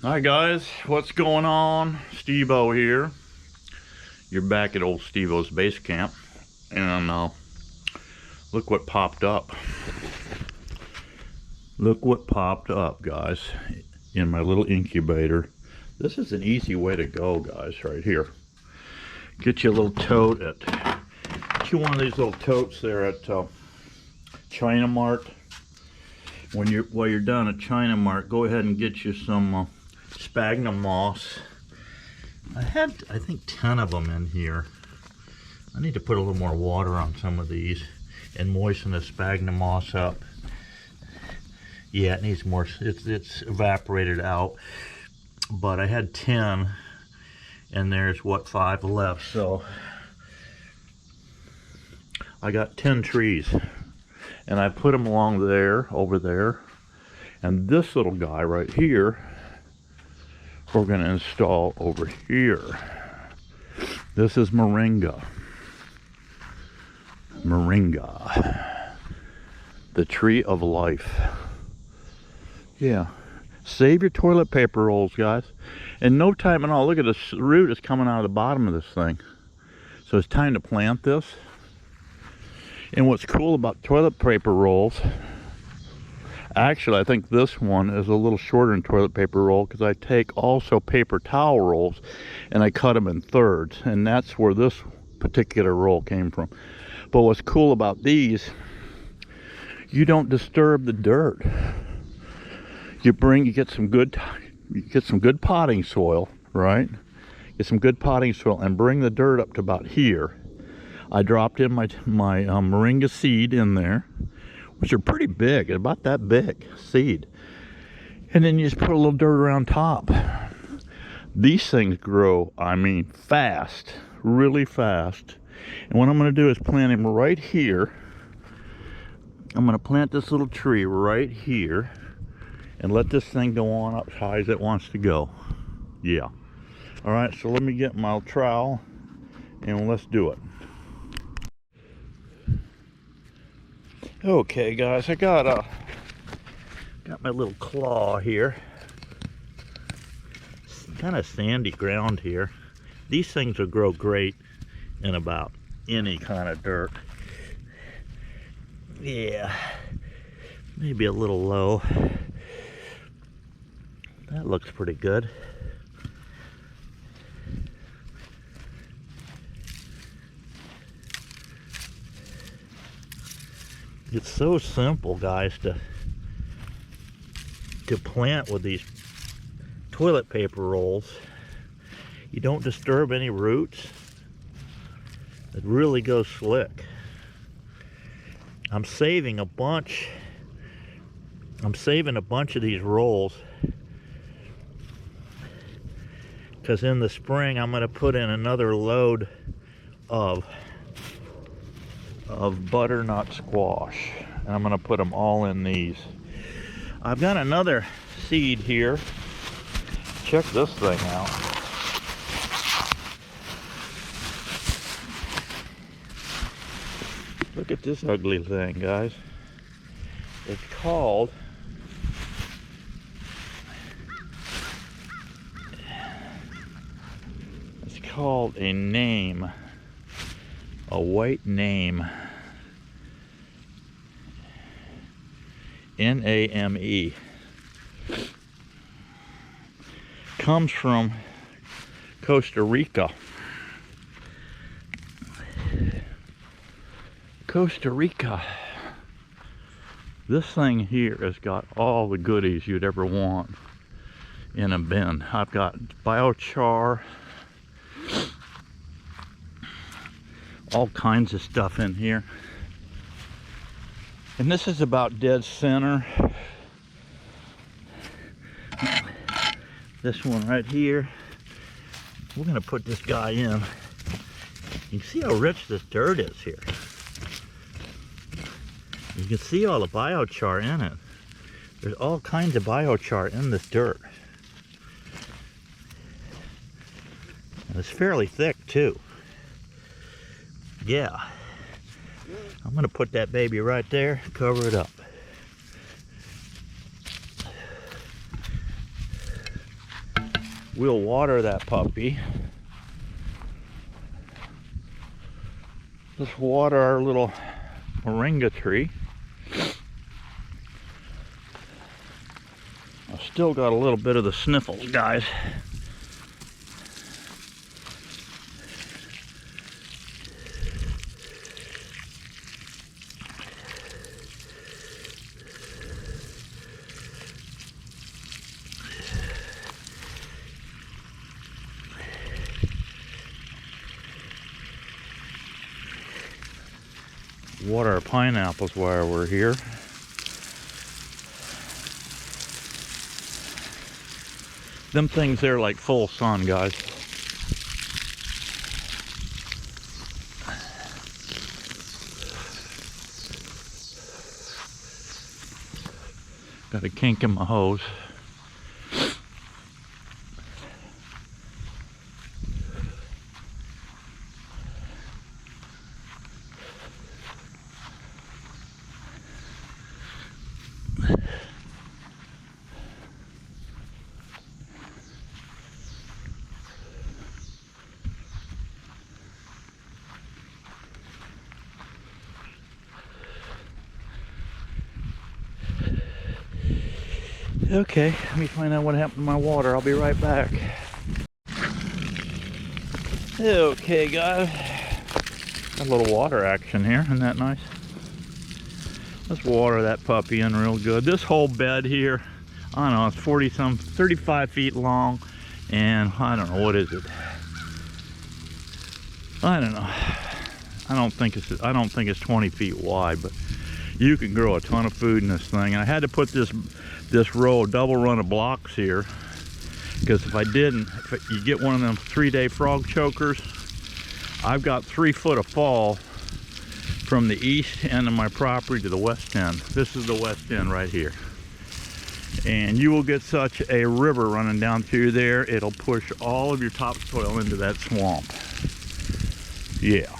Hi guys, what's going on? Steve-O here. You're back at old Steve-O's base camp, and look what popped up. Look what popped up, guys, in my little incubator. This is an easy way to go, guys, right here. Get you a little tote get you one of these little totes there at China Mart. While you're down at China Mart, go ahead and get you some sphagnum moss. I had, I think, 10 of them in here. I need to put a little more water on some of these and moisten the sphagnum moss up. Yeah, it needs more. It's evaporated out, but I had 10, and there's what, 5 left. So I got 10 trees, and I put them along there, over there, and this little guy right here we're going to install over here. This is moringa. Moringa, the tree of life. Yeah, save your toilet paper rolls, guys. In no time at all. Look at this root is coming out of the bottom of this thing. So it's time to plant this. And what's cool about toilet paper rolls, actually I think this one is a little shorter than toilet paper roll, because I take also paper towel rolls and I cut them in thirds, and that's where this particular roll came from. But what's cool about these, you don't disturb the dirt. You get some good potting soil, right? Get some good potting soil and bring the dirt up to about here. I dropped in my moringa seed in there, which are pretty big, about that big seed. And then you just put a little dirt around top. These things grow, I mean, fast, really fast. And what I'm gonna do is plant them right here. I'm gonna plant this little tree right here and let this thing go on up as high as it wants to go. Yeah. All right, so let me get my trowel and let's do it. Okay guys, I got my little claw here. It's kind of sandy ground here. These things will grow great in about any kind of dirt. Yeah, maybe a little low. That looks pretty good. It's so simple, guys, to plant with these toilet paper rolls. You don't disturb any roots. It really goes slick. I'm saving a bunch of these rolls, because in the spring I'm going to put in another load of butternut squash, and I'm going to put them all in these. I've got another seed here. Check this thing out. Look at this ugly thing, guys. It's called a name. A white name. N-A-M-E. Comes from Costa Rica. Costa Rica. This thing here has got all the goodies you'd ever want in a bin. I've got biochar, all kinds of stuff in here. And this is about dead center. This one right here. We're gonna put this guy in. You can see how rich this dirt is here. You can see all the biochar in it. There's all kinds of biochar in this dirt. And it's fairly thick too. Yeah. I'm gonna put that baby right there, cover it up. we'll water that puppy. Let's water our little moringa tree. I've still got a little bit of the sniffles, guys. Water our pineapples while we're here. Them things there like full sun, guys. Got a kink in my hose. Okay, let me find out what happened to my water. I'll be right back. Okay, guys. Got a little water action here. Isn't that nice? Let's water that puppy in real good. This whole bed here, I don't know, it's 35 feet long, and I don't know, what is it? I don't know. I don't think it's 20 feet wide, but you can grow a ton of food in this thing. And I had to put this double run of blocks here, because if I didn't, you get one of them 3-day frog chokers. I've got 3 foot of fall from the east end of my property to the west end. This is the west end right here. And you will get such a river running down through there, it'll push all of your topsoil into that swamp. Yeah.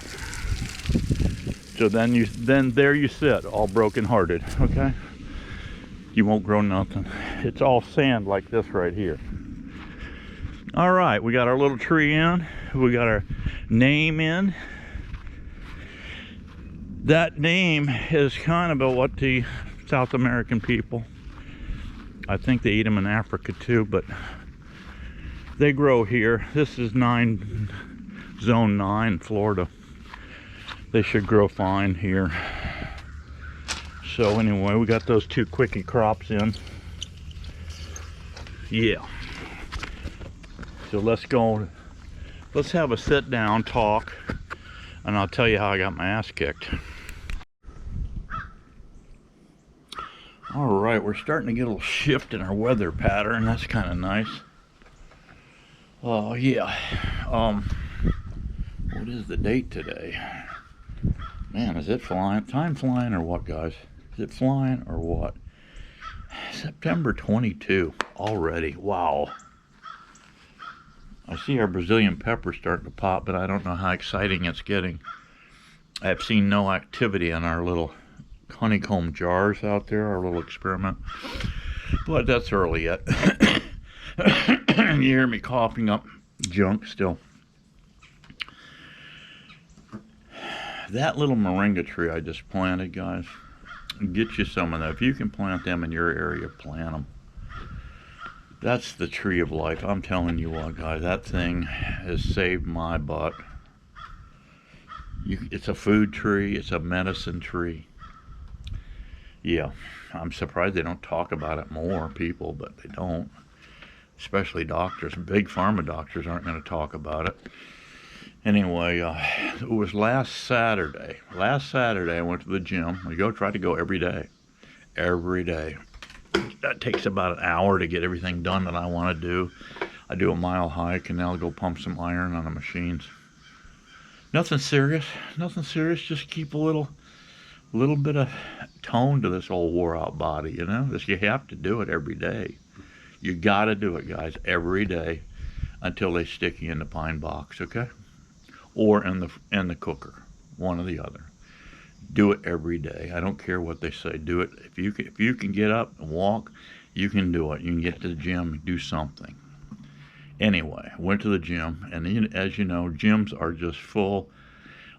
So then there you sit, all broken hearted, okay? You won't grow nothing. It's all sand like this right here. All right, we got our little tree in. We got our name in. That name is kind of what the South American people, I think they eat them in Africa too, but they grow here. This is Zone 9, Florida. They should grow fine here. So anyway, we got those 2 quickie crops in. Yeah. So let's have a sit down talk, and I'll tell you how I got my ass kicked. All right, we're starting to get a little shift in our weather pattern. That's kind of nice. Oh yeah. What is the date today? Man, is it flying? Time flying or what, guys? Is it flying or what? September 22 already. Wow. I see our Brazilian pepper starting to pop, but I don't know how exciting it's getting. I have seen no activity in our little honeycomb jars out there, our little experiment. But that's early yet. You hear me coughing up junk still. That little moringa tree I just planted, guys, get you some of that. If you can plant them in your area, plant them. That's the tree of life. I'm telling you what, guys, that thing has saved my butt. It's a food tree. It's a medicine tree. Yeah, I'm surprised they don't talk about it more, people, but they don't. Especially doctors. Big pharma doctors aren't going to talk about it. Anyway, it was last Saturday. Last Saturday, I went to the gym. I try to go every day. Every day. That takes about an hour to get everything done that I want to do. I do a mile hike, and then I'll go pump some iron on the machines. Nothing serious. Nothing serious. Just keep a little bit of tone to this old wore-out body, you know? You have to do it every day. You got to do it, guys, every day until they stick you in the pine box, okay? Or in the cooker, one or the other. Do it every day. I don't care what they say. Do it. If you can get up and walk, you can do it. You can get to the gym and do something. Anyway, went to the gym, and as you know, gyms are just full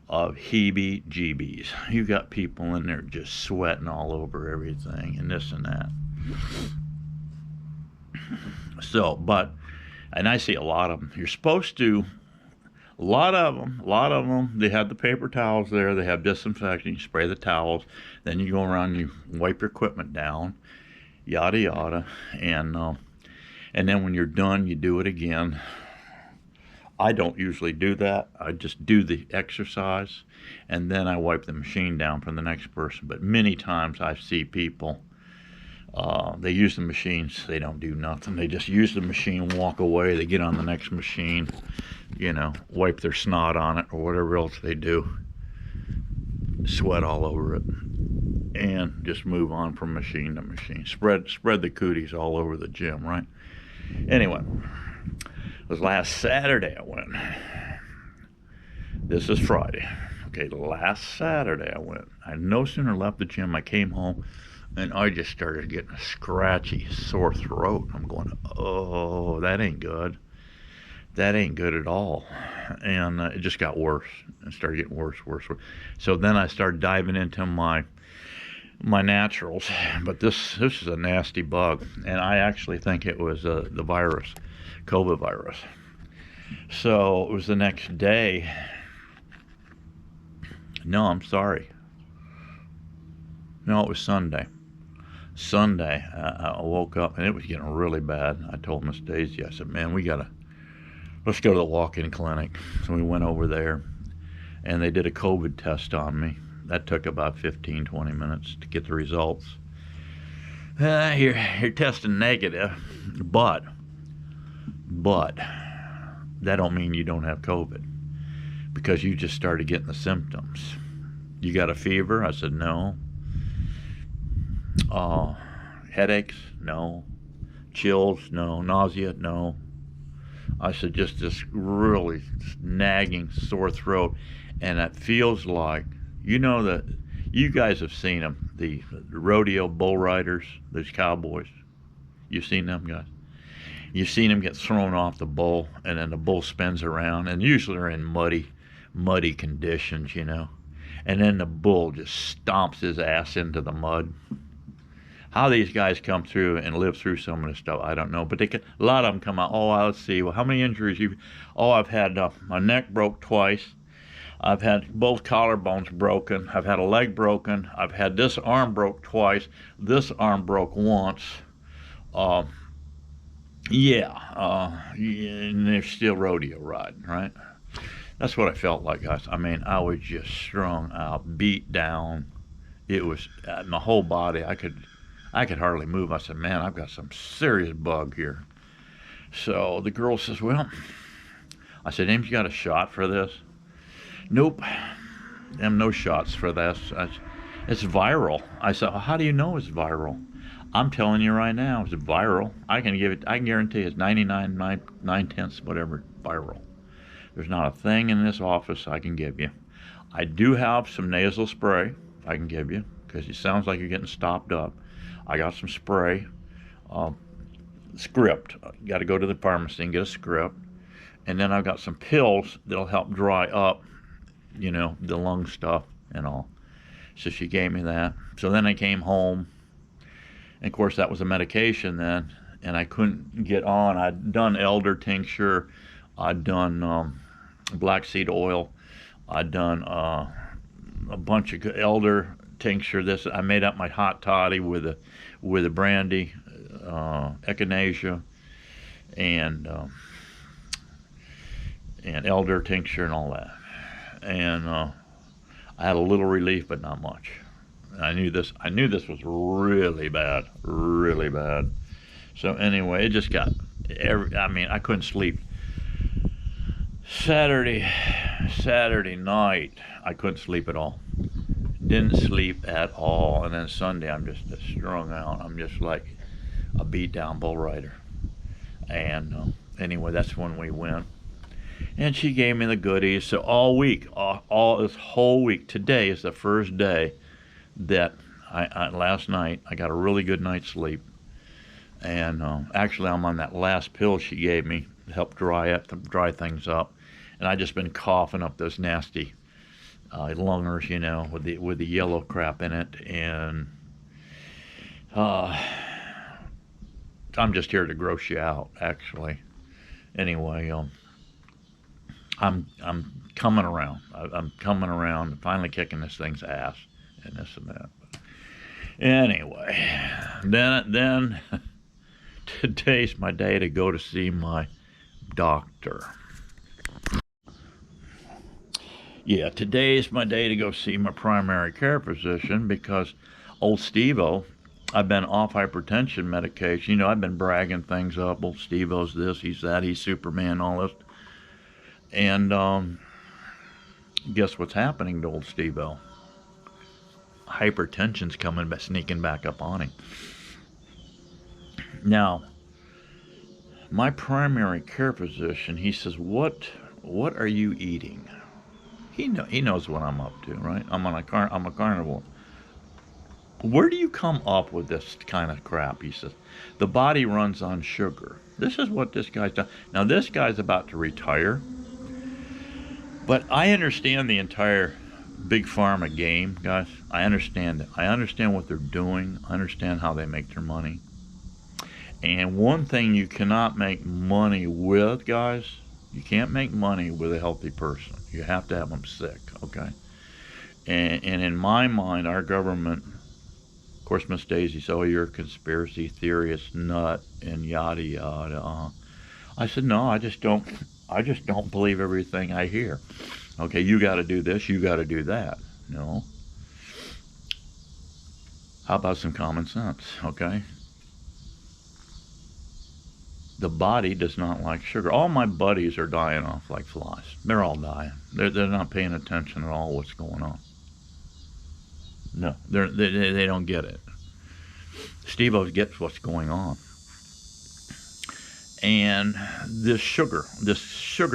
of heebie-jeebies. You got people in there just sweating all over everything and this and that. So, and I see a lot of them. You're supposed to, a lot of them, they have the paper towels there. They have disinfecting. You spray the towels. Then you go around, you wipe your equipment down, yada, yada. And then when you're done, you do it again. I don't usually do that. I just do the exercise, and then I wipe the machine down for the next person. But many times I see people, they use the machines, they don't do nothing. They just use the machine, walk away, they get on the next machine, wipe their snot on it or whatever else they do, sweat all over it, and just move on from machine to machine. Spread the cooties all over the gym, right? Anyway, it was last Saturday I went. This is Friday. Okay, last Saturday I went. I no sooner left the gym, I came home, and I just started getting a scratchy, sore throat. I'm going, oh, that ain't good. That ain't good at all. And it just got worse. It started getting worse. So then I started diving into my naturals. But this is a nasty bug. And I actually think it was the virus, COVID virus. So it was the next day. No, I'm sorry. No, it was Sunday. I woke up and it was getting really bad. I told Miss Daisy, I said, man, let's go to the walk-in clinic. So we went over there and they did a COVID test on me. That took about 15-20 minutes to get the results. You're testing negative, but that don't mean you don't have COVID, because you just started getting the symptoms. You got a fever? I said, no. Headaches? No. Chills? No. Nausea? No. I said, just this really nagging sore throat, and it feels like, that you guys have seen them, the rodeo bull riders, those cowboys. You've seen them guys? You've seen them get thrown off the bull, and then the bull spins around, and usually they're in muddy conditions, and then the bull just stomps his ass into the mud. How these guys come through and live through some of this stuff, I don't know. But a lot of them come out, let's see, well, how many injuries I've had my neck broke twice. I've had both collarbones broken. I've had a leg broken. I've had this arm broke twice. This arm broke once. And they're still rodeo riding, right? That's what I felt like, guys. I mean, I was just strung out, beat down. It was my whole body. I could hardly move. I said, man, I've got some serious bug here. So the girl says, well, I said, Ames, you got a shot for this? Nope. No shots for this. It's viral. I said, well, how do you know it's viral? I'm telling you right now, it's viral. I can guarantee it's 99.9/10 whatever viral. There's not a thing in this office I can give you. I do have some nasal spray I can give you, because it sounds like you're getting stopped up. I got some spray, script. You got to go to the pharmacy and get a script. And then I've got some pills that'll help dry up, the lung stuff and all. So she gave me that. So then I came home. And of course, that was a medication then, and I couldn't get on. I'd done elder tincture. I'd done black seed oil. I'd done a bunch of elder tincture. I made up my hot toddy with a brandy, echinacea, and elder tincture and all that. And I had a little relief, but not much. I knew this was really bad. So anyway, it just got I couldn't sleep. Saturday night, I couldn't sleep at all. Didn't sleep at all. And then Sunday, I'm just strung out. I'm just like a beat down bull rider. And anyway, that's when we went. And she gave me the goodies. So all week, all this whole week, today is the first day that last night I got a really good night's sleep. And actually, I'm on that last pill she gave me. help dry things up. And I just been coughing up those nasty lungers, you know, with the yellow crap in it. And I'm just here to gross you out, actually. Anyway, I'm coming around. I'm coming around, finally kicking this thing's ass, and this and that. But anyway, then today's my day to go to see my doctor. Yeah, today's my day to go see my primary care physician because old Steve-O, I've been off hypertension medication. You know, I've been bragging things up. Old Steve-O's this, he's that, he's Superman, all this. And guess what's happening to old Steve-O? Hypertension's coming, sneaking back up on him. Now, my primary care physician, he says, what are you eating? He knows what I'm up to, right? I'm a carnivore. Where do you come up with this kind of crap? He says, the body runs on sugar. This is what this guy's done. Now, this guy's about to retire, but I understand the entire big pharma game, guys. I understand it. I understand what they're doing. I understand how they make their money. And one thing you cannot make money with, guys, you can't make money with a healthy person. You have to have them sick, okay? And in my mind, our government, of course, Miss Daisy said, oh, you're a conspiracy theorist nut and yada yada. I said, no, I just don't believe everything I hear. Okay, you got to do this, you got to do that. No. How about some common sense, okay? The body does not like sugar. All my buddies are dying off like flies. They're all dying. They're not paying attention at all what's going on. No, they don't get it. Steve-O gets what's going on. And this sugar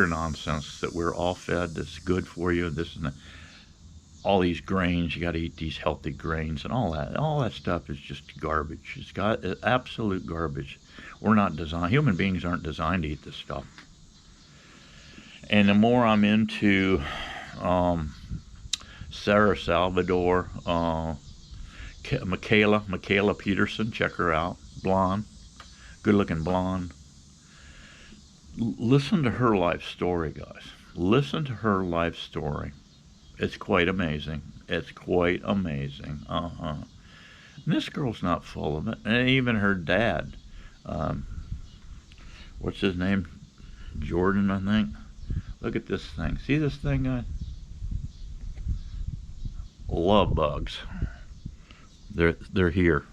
nonsense that we're all fed that's good for you, this and that, all these grains, you got to eat these healthy grains and all that stuff is just garbage. It's absolute garbage. We're not designed, human beings aren't designed to eat this stuff. And the more I'm into Sarah Salvador, Michaela Peterson, check her out, blonde, good looking blonde. Listen to her life story, guys. Listen to her life story. It's quite amazing. It's quite amazing. And this girl's not full of it. And even her dad, what's his name? Jordan, I think. Look at this thing. See this thing, guys? Love bugs. They're here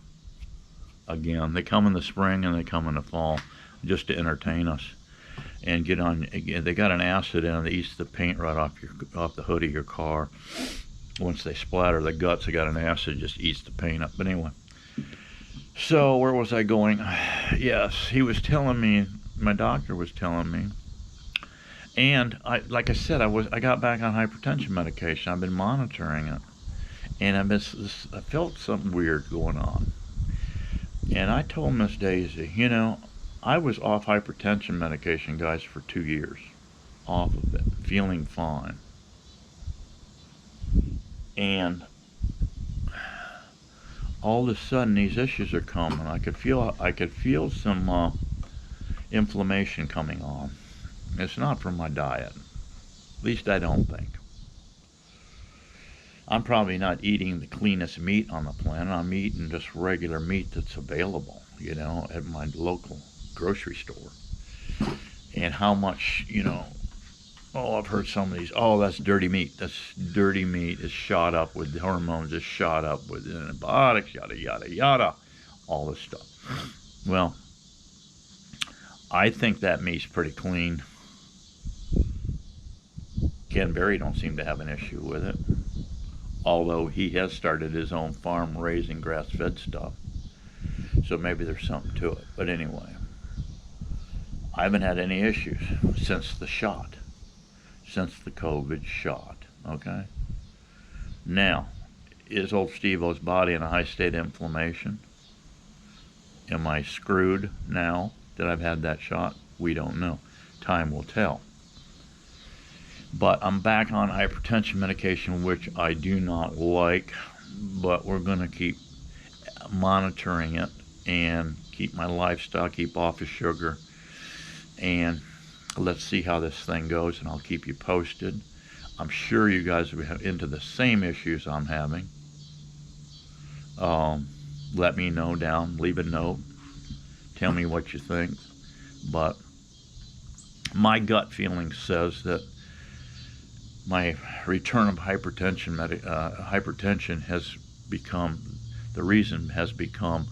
again. They come in the spring and they come in the fall just to entertain us. And get on. They got an acid in it that eats the paint right off the hood of your car. Once they splatter the guts, they got an acid just eats the paint up. But anyway, so where was I going? Yes, he was telling me. My doctor was telling me. And like I said, I got back on hypertension medication. I've been monitoring it, and I felt something weird going on. And I told Miss Daisy, you know, I was off hypertension medication, guys, for 2 years. Off of it, feeling fine. And all of a sudden, these issues are coming. I could feel some inflammation coming on. It's not from my diet. At least I don't think. I'm probably not eating the cleanest meat on the planet. I'm eating just regular meat that's available, you know, at my local grocery store. And how much, you know, oh, I've heard some of these, oh, that's dirty meat. That's dirty meat. It's shot up with hormones. It's shot up with antibiotics, yada, yada, yada. All this stuff. Well, I think that meat's pretty clean. Ken Berry don't seem to have an issue with it. Although he has started his own farm raising grass-fed stuff. So maybe there's something to it. But anyway, I haven't had any issues since the shot. Since the COVID shot, okay? Now, is old Steve-O's body in a high state of inflammation? Am I screwed now that I've had that shot? We don't know. time will tell. But I'm back on hypertension medication, which I do not like, but we're going to keep monitoring it and keep my lifestyle, keep off of sugar, and let's see how this thing goes, and I'll keep you posted. I'm sure you guys will be into the same issues I'm having. Let me know down, leave a note, tell me what you think. But my gut feeling says that my return of hypertension has become, the reason has become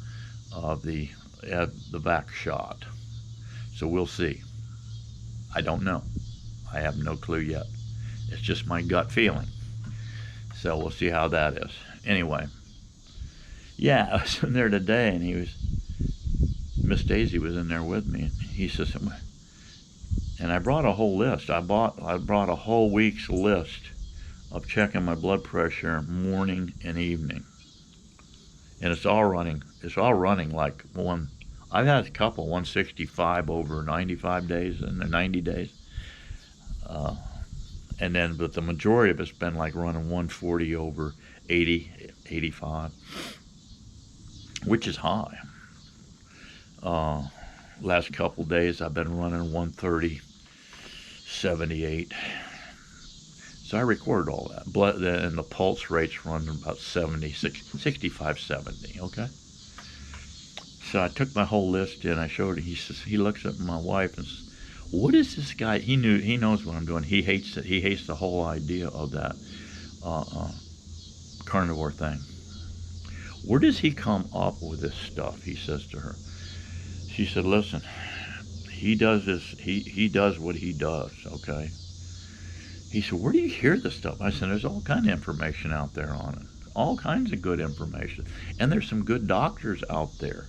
the vax shot. So we'll see. I don't know. I have no clue yet. It's just my gut feeling. So we'll see how that is. Anyway, yeah, I was in there today, and Miss Daisy was in there with me. And he says, and I brought a whole list. I brought a whole week's list of checking my blood pressure morning and evening, and it's all running. It's all running like one. I've had a couple 165 over 95 days and 90 days, and then but the majority of it's been like running 140 over 80, 85, which is high. Last couple days I've been running 130, 78. So I recorded all that. Blood and the pulse rates run about 65, 70. Okay. So I took my whole list in. I showed it. He says, he looks at my wife and says, "What is this guy?" He knows what I'm doing. He hates it. He hates the whole idea of that carnivore thing. Where does he come up with this stuff? He says to her. She said, "Listen, he does this. He does what he does. Okay." He said, "Where do you hear this stuff?" I said, "There's all kind of information out there on it. All kinds of good information, and there's some good doctors out there.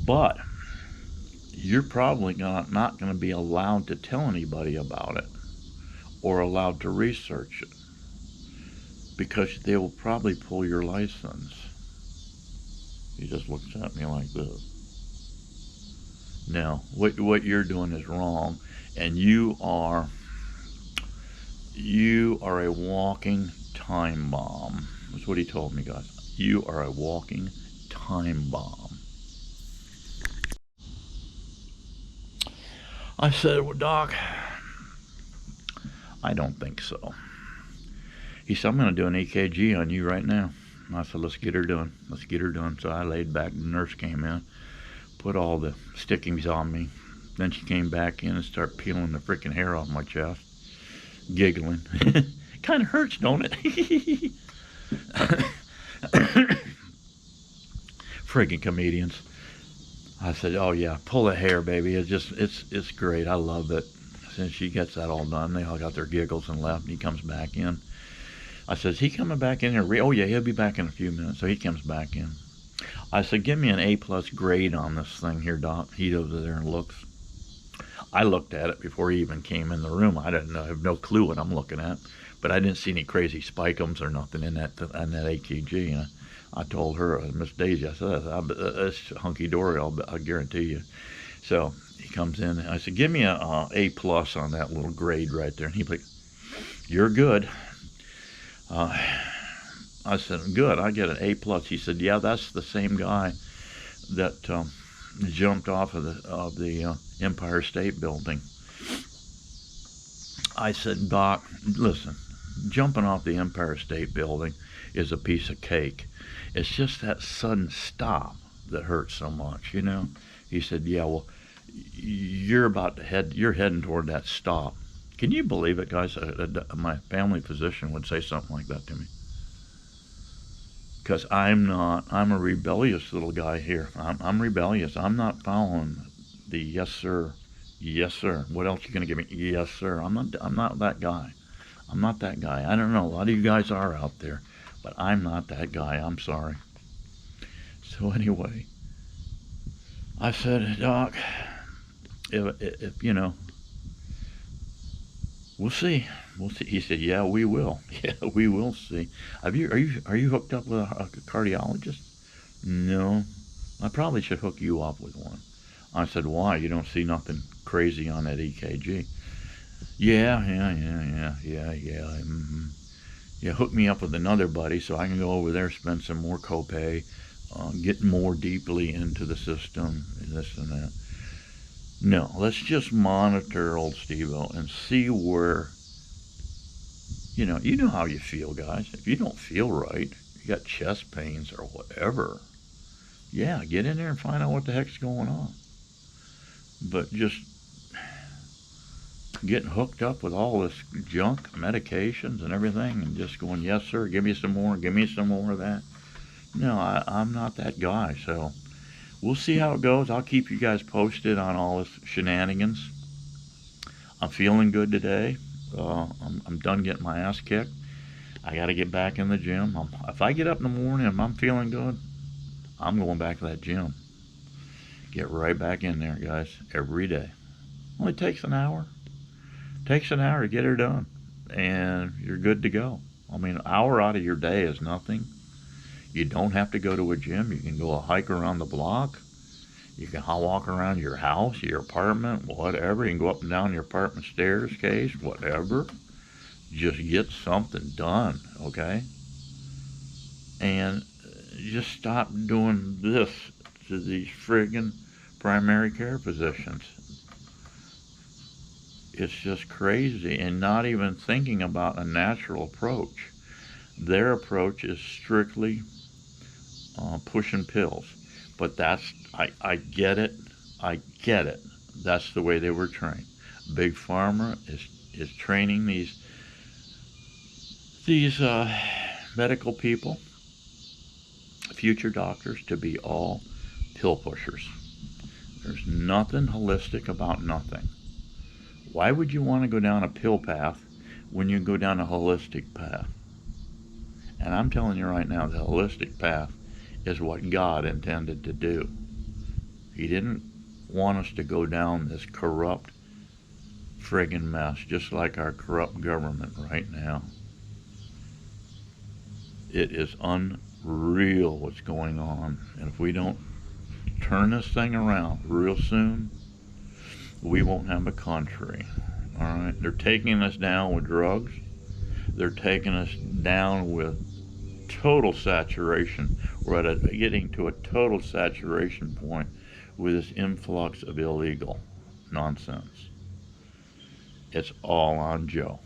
But you're probably not going to be allowed to tell anybody about it or allowed to research it because they will probably pull your license." He just looks at me like this. Now, what you're doing is wrong, and you are a walking time bomb. That's what he told me, guys. You are a walking time bomb. I said, "Well, Doc, I don't think so." He said, "I'm going to do an EKG on you right now." And I said, "Let's get her done. Let's get her done." So I laid back. The nurse came in, put all the stickings on me. Then she came back in and started peeling the freaking hair off my chest, giggling. Kind of hurts, don't it? Friggin' comedians. I said, "Oh yeah, pull the hair, baby. It's great. I love it." Since she gets that all done, they all got their giggles and left. And he comes back in. I said, "Is he coming back in here?" "Oh yeah, he'll be back in a few minutes." So he comes back in. I said, "Give me an A+ grade on this thing here, Doc." He goes over there and looks. I looked at it before he even came in the room. I have no clue what I'm looking at, but I didn't see any crazy spikums or nothing in that EKG. And I told her, Miss Daisy, I said, "That's hunky-dory, I'll guarantee you." So he comes in, and I said, "Give me a A+ on that little grade right there." And he's like, "You're good." I said, "Good, I get an A+. He said, "Yeah, that's the same guy that jumped off of the Empire State Building." I said, "Doc, listen, jumping off the Empire State Building is a piece of cake. It's just that sudden stop that hurts so much, you know." He said, "Yeah, well, you're heading toward that stop." Can you believe it, guys? My family physician would say something like that to me. Because I'm a rebellious little guy here. I'm rebellious. I'm not following the yes sir, yes sir. What else you gonna give me? Yes sir. I'm not that guy. I'm not that guy. I don't know. A lot of you guys are out there, but I'm not that guy. I'm sorry. So anyway, I said, "Doc, if you know, we'll see. We'll see." He said, "Yeah, we will. Yeah, we will see." Are you hooked up with a cardiologist? No. I probably should hook you up with one. I said, why? You don't see nothing crazy on that EKG? Yeah, yeah, hook me up with another buddy so I can go over there, spend some more copay, get more deeply into the system, and this and that. No, let's just monitor old Steve-O and see where, you know how you feel, guys. If you don't feel right, you got chest pains or whatever, yeah, get in there and find out what the heck's going on. But just getting hooked up with all this junk, medications and everything, and just going, yes, sir, give me some more of that. No, I'm not that guy. So we'll see how it goes. I'll keep you guys posted on all this shenanigans. I'm feeling good today. I'm done getting my ass kicked. I got to get back in the gym. If I get up in the morning and I'm feeling good, I'm going back to that gym. Get right back in there, guys, every day. Only takes an hour. Takes an hour to get her done, and you're good to go. I mean, an hour out of your day is nothing. You don't have to go to a gym. You can go a hike around the block. You can walk around your house, your apartment, whatever. You can go up and down your apartment stairs, whatever. Just get something done, okay? And just stop doing this to these friggin' primary care physicians. It's just crazy, and not even thinking about a natural approach. Their approach is strictly pushing pills. But I get it. I get it. That's the way they were trained. Big Pharma is training these medical people, future doctors, to be all pill pushers. There's nothing holistic about nothing. Why would you want to go down a pill path when you go down a holistic path? And I'm telling you right now, the holistic path is what God intended to do. He didn't want us to go down this corrupt friggin' mess, just like our corrupt government right now. It is unreal what's going on. And if we don't turn this thing around real soon, we won't have a country. All right? They're taking us down with drugs. They're taking us down with total saturation. We're getting to a total saturation point with this influx of illegal nonsense. It's all on Joe,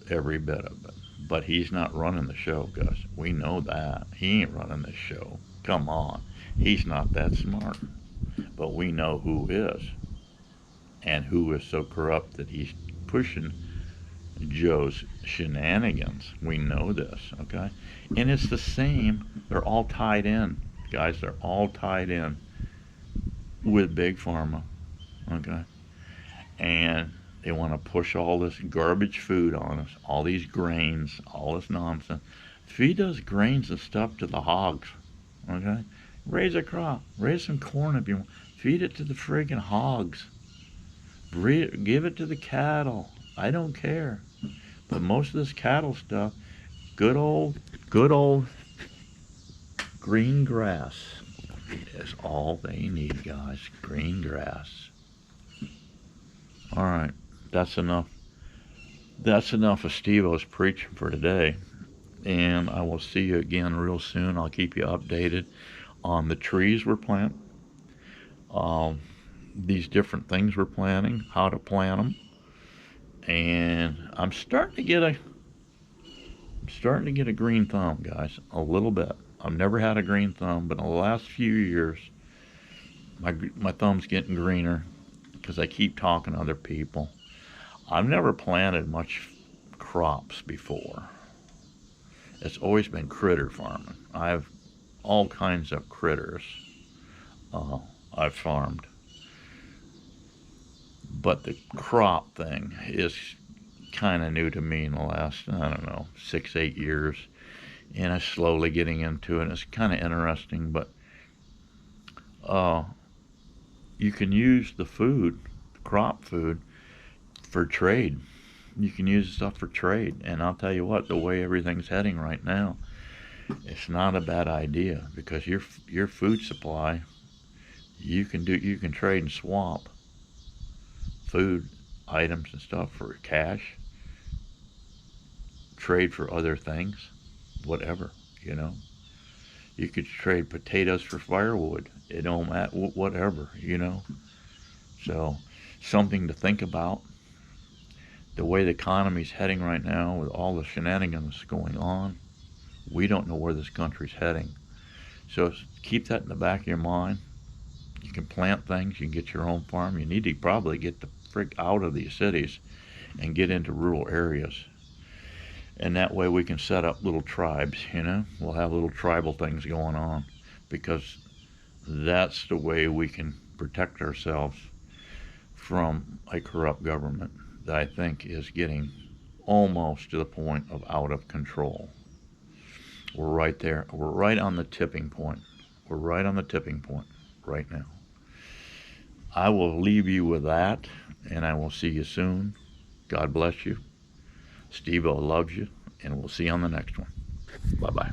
every bit of it. But he's not running the show, Gus. We know that. He ain't running the show. Come on. He's not that smart. But we know who is. And who is so corrupt that he's pushing Joe's shenanigans. We know this, okay? And it's the same. They're all tied in, guys. They're all tied in with Big Pharma, okay? And they want to push all this garbage food on us, all these grains, all this nonsense. Feed those grains and stuff to the hogs, okay? Raise a crop. Raise some corn if you want. Feed it to the friggin' hogs. Give it to the cattle. I don't care. But most of this cattle stuff, good old green grass is all they need, guys. Green grass. All right, that's enough. That's enough of Steve-O's preaching for today. And I will see you again real soon. I'll keep you updated on the trees we're planting. These different things we're planting, how to plant them, and I'm starting to get a green thumb, guys, a little bit. I've never had a green thumb, but in the last few years, my thumb's getting greener because I keep talking to other people. I've never planted much crops before. It's always been critter farming. I have all kinds of critters I've farmed. But the crop thing is kind of new to me in the last, 6-8 years. And I'm slowly getting into it. It's kind of interesting, but you can use the crop food, for trade. You can use stuff for trade. And I'll tell you what, the way everything's heading right now, it's not a bad idea, because your food supply, You can trade and swap food items and stuff for cash, trade for other things, whatever, you know. You could trade potatoes for firewood. It don't matter, whatever, you know. So, something to think about. The way the economy's heading right now, with all the shenanigans going on, we don't know where this country's heading. So keep that in the back of your mind. You can plant things. You can get your own farm. You need to probably get the frick out of these cities and get into rural areas. And that way we can set up little tribes, you know. We'll have little tribal things going on, because that's the way we can protect ourselves from a corrupt government that I think is getting almost to the point of out of control. We're right there. We're right on the tipping point. We're right on the tipping point right now. I will leave you with that, and I will see you soon. God bless you. Steve-O loves you, and we'll see you on the next one. Bye-bye.